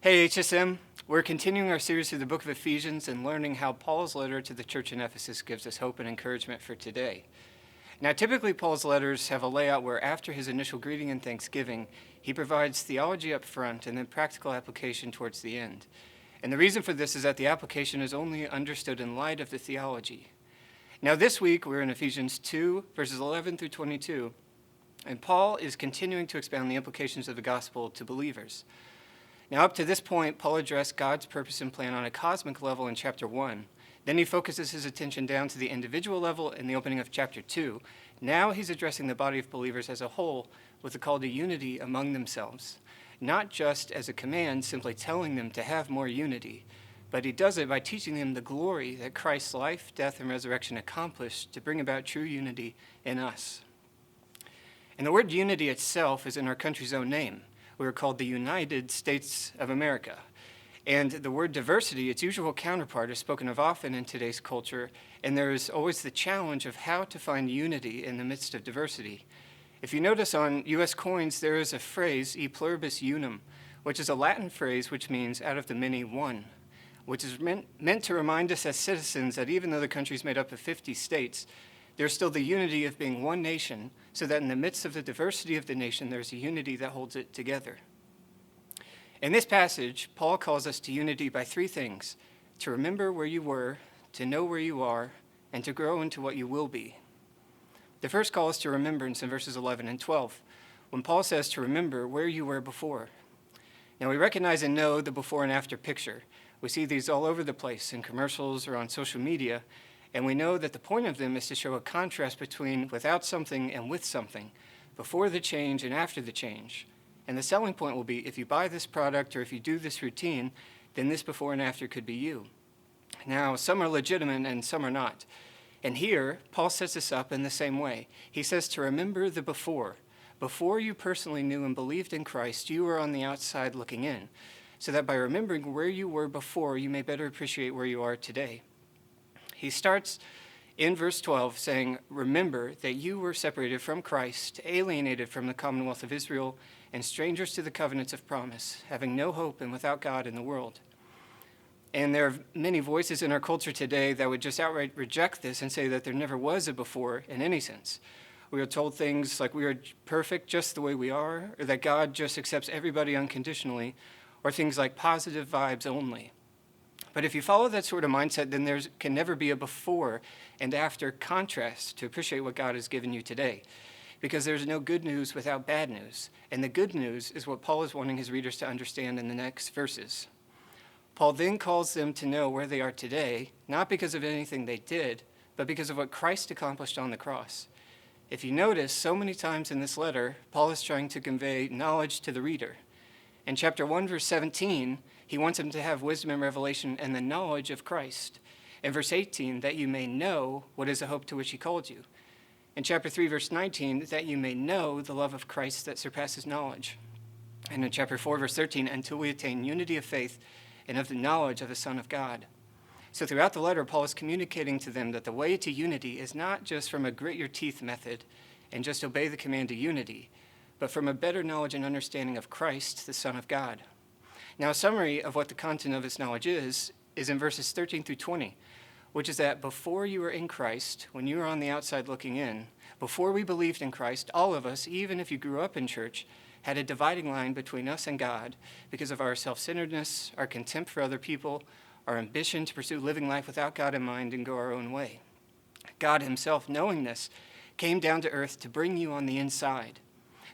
Hey HSM, we're continuing our series through the book of Ephesians and learning how Paul's letter to the church in Ephesus gives us hope and encouragement for today. Now, typically Paul's letters have a layout where after his initial greeting and thanksgiving, he provides theology up front and then practical application towards the end. And the reason for this is that the application is only understood in light of the theology. Now, this week we're in Ephesians 2, verses 11 through 22, and Paul is continuing to expound the implications of the gospel to believers. Now, up to this point, Paul addressed God's purpose and plan on a cosmic level in chapter 1. Then he focuses his attention down to the individual level in the opening of chapter 2. Now he's addressing the body of believers as a whole with a call to unity among themselves, not just as a command simply telling them to have more unity, but he does it by teaching them the glory that Christ's life, death, and resurrection accomplished to bring about true unity in us. And the word unity itself is in our country's own name. We are called the United States of America. And the word diversity, its usual counterpart, is spoken of often in today's culture, and there is always the challenge of how to find unity in the midst of diversity. If you notice on U.S. coins, there is a phrase, e pluribus unum, which is a Latin phrase which means out of the many one, which is meant to remind us as citizens that even though the country is made up of 50 states, there's still the unity of being one nation, so that in the midst of the diversity of the nation, there's a unity that holds it together. In this passage, Paul calls us to unity by three things: to remember where you were, to know where you are, and to grow into what you will be. The first call is to remembrance in verses 11 and 12, when Paul says to remember where you were before. Now, we recognize and know the before and after picture. We see these all over the place in commercials or on social media, and we know that the point of them is to show a contrast between without something and with something, before the change and after the change. And the selling point will be, if you buy this product or if you do this routine, then this before and after could be you. Now, some are legitimate and some are not. And here, Paul sets this up in the same way. He says to remember the before. Before you personally knew and believed in Christ, you were on the outside looking in, so that by remembering where you were before, you may better appreciate where you are today. He starts in verse 12 saying, remember that you were separated from Christ, alienated from the commonwealth of Israel, and strangers to the covenants of promise, having no hope and without God in the world. And there are many voices in our culture today that would just outright reject this and say that there never was a before in any sense. We are told things like we are perfect just the way we are, or that God just accepts everybody unconditionally, or things like positive vibes only. But if you follow that sort of mindset, then there can never be a before and after contrast to appreciate what God has given you today, because there's no good news without bad news. And the good news is what Paul is wanting his readers to understand in the next verses. Paul then calls them to know where they are today, not because of anything they did, but because of what Christ accomplished on the cross. If you notice, so many times in this letter, Paul is trying to convey knowledge to the reader. In chapter 1, verse 17, he wants them to have wisdom and revelation and the knowledge of Christ. In verse 18, that you may know what is the hope to which he called you. In chapter 3, verse 19, that you may know the love of Christ that surpasses knowledge. And in chapter 4, verse 13, until we attain unity of faith and of the knowledge of the Son of God. So throughout the letter, Paul is communicating to them that the way to unity is not just from a grit your teeth method and just obey the command to unity, but from a better knowledge and understanding of Christ, the Son of God. Now, a summary of what the content of this knowledge is in verses 13 through 20, which is that before you were in Christ, when you were on the outside looking in, before we believed in Christ, all of us, even if you grew up in church, had a dividing line between us and God because of our self-centeredness, our contempt for other people, our ambition to pursue living life without God in mind and go our own way. God himself, knowing this, came down to earth to bring you on the inside.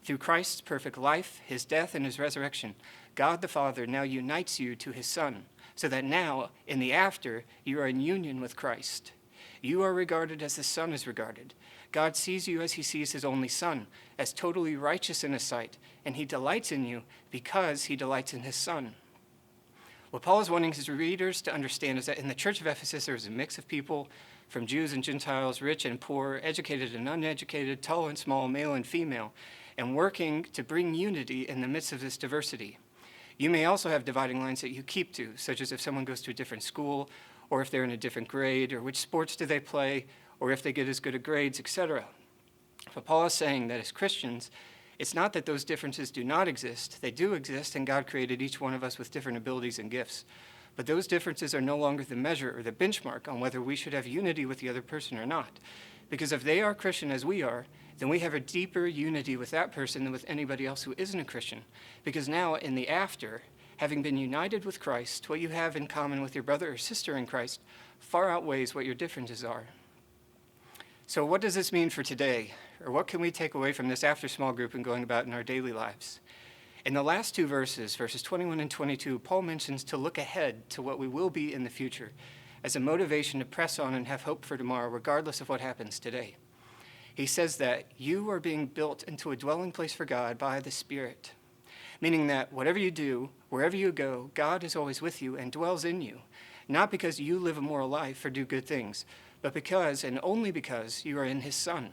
Through Christ's perfect life, his death, and his resurrection, God the Father now unites you to his Son, so that now, in the after, you are in union with Christ. You are regarded as the Son is regarded. God sees you as he sees his only Son, as totally righteous in his sight, and he delights in you because he delights in his Son. What Paul is wanting his readers to understand is that in the church of Ephesus, there was a mix of people, from Jews and Gentiles, rich and poor, educated and uneducated, tall and small, male and female, and working to bring unity in the midst of this diversity. You may also have dividing lines that you keep to, such as if someone goes to a different school, or if they're in a different grade, or which sports do they play, or if they get as good at grades, etc. But Paul is saying that as Christians, It's not that those differences do not exist. They do exist, and God created each one of us with different abilities and gifts. But those differences are no longer the measure or the benchmark on whether we should have unity with the other person or not. Because if they are Christian as we are, then we have a deeper unity with that person than with anybody else who isn't a Christian. Because now, in the after, having been united with Christ, what you have in common with your brother or sister in Christ far outweighs what your differences are. So what does this mean for today? Or what can we take away from this after small group and going about in our daily lives? In the last two verses, verses 21 and 22, Paul mentions to look ahead to what we will be in the future as a motivation to press on and have hope for tomorrow, regardless of what happens today. He says that you are being built into a dwelling place for God by the Spirit, meaning that whatever you do, wherever you go, God is always with you and dwells in you, not because you live a moral life or do good things, but because and only because you are in his Son.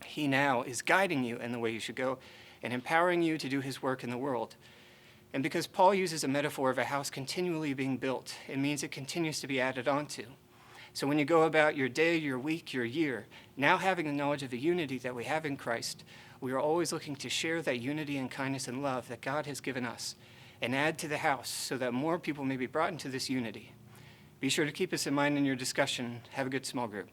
He now is guiding you in the way you should go and empowering you to do his work in the world. And because Paul uses a metaphor of a house continually being built, it means it continues to be added onto. So when you go about your day, your week, your year, now having the knowledge of the unity that we have in Christ, we are always looking to share that unity and kindness and love that God has given us and add to the house so that more people may be brought into this unity. Be sure to keep this in mind in your discussion. Have a good small group.